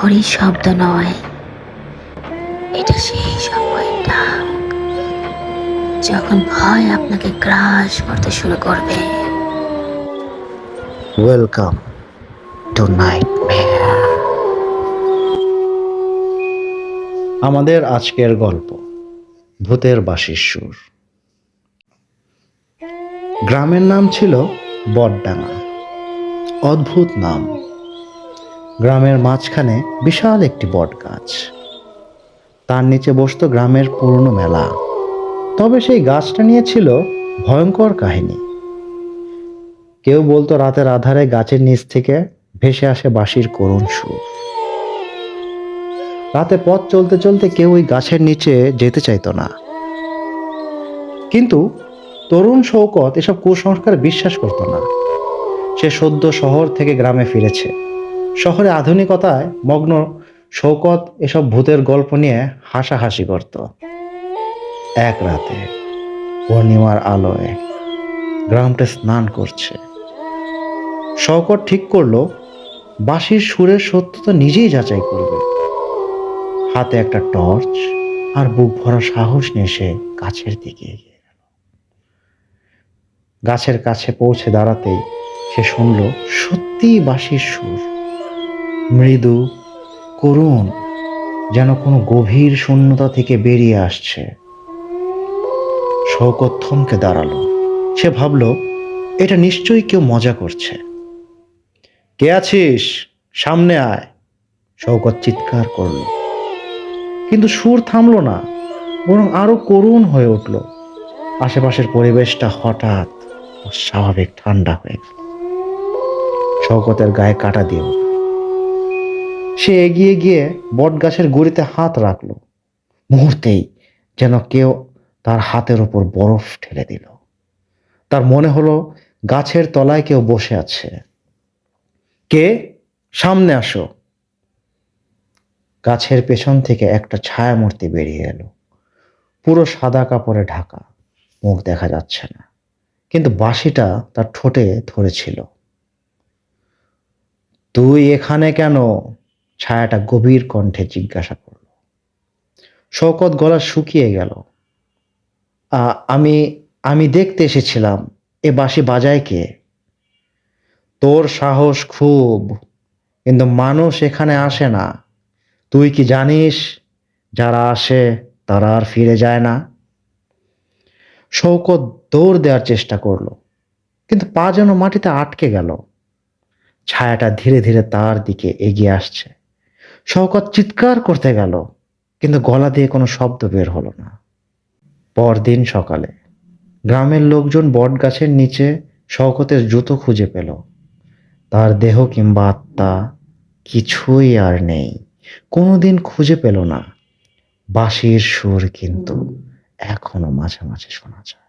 ঘড়ির শব্দ নয়, এটা সেই সময়টা যখন ভয় আপনাকে গ্রাস করতে শুরু করবে। Welcome to nightmare. আমাদের আজকের গল্প ভূতের বাঁশির সুর। গ্রামের নাম ছিল বটডাঙ্গা। অদ্ভুত নাম। গ্রামের মাঝখানে বিশাল একটি বট গাছ, তার নিচে বসতো গ্রামের পুরনো মেলা। তবে সেই গাছটা নিয়ে ছিল ভয়ঙ্কর কাহিনী। কেউ বলতো রাতের আধারে গাছের নিচ থেকে ভেসে আসে বাঁশির করুণ সুর। রাতে পথ চলতে চলতে কেউ ওই গাছের নিচে যেতে চাইতো না। কিন্তু তরুণ শওকত এসব কুসংস্কার বিশ্বাস করত না। সে সদ্য শহর থেকে গ্রামে ফিরেছে। শহরে আধুনিকতায় মগ্ন শওকত এসব ভূতের গল্প নিয়ে হাসাহাসি করত। এক রাতে পূর্ণিমার আলোয় গ্রামটা স্নান করছে। শওকত ঠিক করলো বাঁশির সুরের সত্যতা নিজেই যাচাই করবে। হাতে একটা টর্চ আর বুক ভরা সাহস নিয়ে সে গাছের দিকে এগিয়ে গেল। গাছের কাছে পৌঁছে দাঁড়াতেই সে শুনল সত্যিই বাঁশির সুর, মৃদু, করুণ, যেন কোনো গভীর শূন্যতা থেকে বেরিয়ে আসছে। শওকত থমকে দাঁড়ালো। সে ভাবল এটা নিশ্চয়ই কেউ মজা করছে। কে আছিস, সামনে আয়, শওকত চিৎকার করল। কিন্তু সুর থামলো না, বরং আরো করুণ হয়ে উঠল। আশেপাশের পরিবেশটা হঠাৎ অস্বাভাবিক ঠান্ডা হয়ে গেল। শওকতের গায়ে কাঁটা দিয়ে উঠল। সে এগিয়ে গিয়ে বট গাছের গুড়িতে হাত রাখলো। মুহূর্তেই যেন কেউ তার হাতের ওপর বরফ ঢেলে দিল। তার মনে হলো গাছের তলায় কেউ বসে আছে। কে? সামনে আসো। গাছের পেছন থেকে একটা ছায়ামূর্তি বেরিয়ে এলো। পুরো সাদা কাপড়ে ঢাকা, মুখ দেখা যাচ্ছে না, কিন্তু বাঁশিটা তার ঠোঁটে ধরেছিল। তুই এখানে কেন? ছায়াটা গভীর কণ্ঠে জিজ্ঞাসা করল। শওকত গলা শুকিয়ে গেল। আমি আমি দেখতে এসেছিলাম এ বাঁশি বাজায় কে। তোর সাহস খুব, কিন্তু মানুষ এখানে আসে না। তুই কি জানিস যারা আসে তারা আর ফিরে যায় না? শওকত দৌড় দেওয়ার চেষ্টা করলো, কিন্তু পা যেন মাটিতে আটকে গেল। ছায়াটা ধীরে ধীরে তার দিকে এগিয়ে আসছে। শওকত চিৎকার করতে গেল, কিন্তু গলা দিয়ে কোনো শব্দ বের হলো না। পরদিন সকালে গ্রামের লোকজন বটগাছের নিচে শওকতের জুতো খুঁজে পেল। তার দেহ কিংবা আত্মা কিছুই আর নেই। কোনোদিন খুঁজে পেল না। বাঁশির সুর কিন্তু এখনো মাঝে মাঝে শোনা যায়।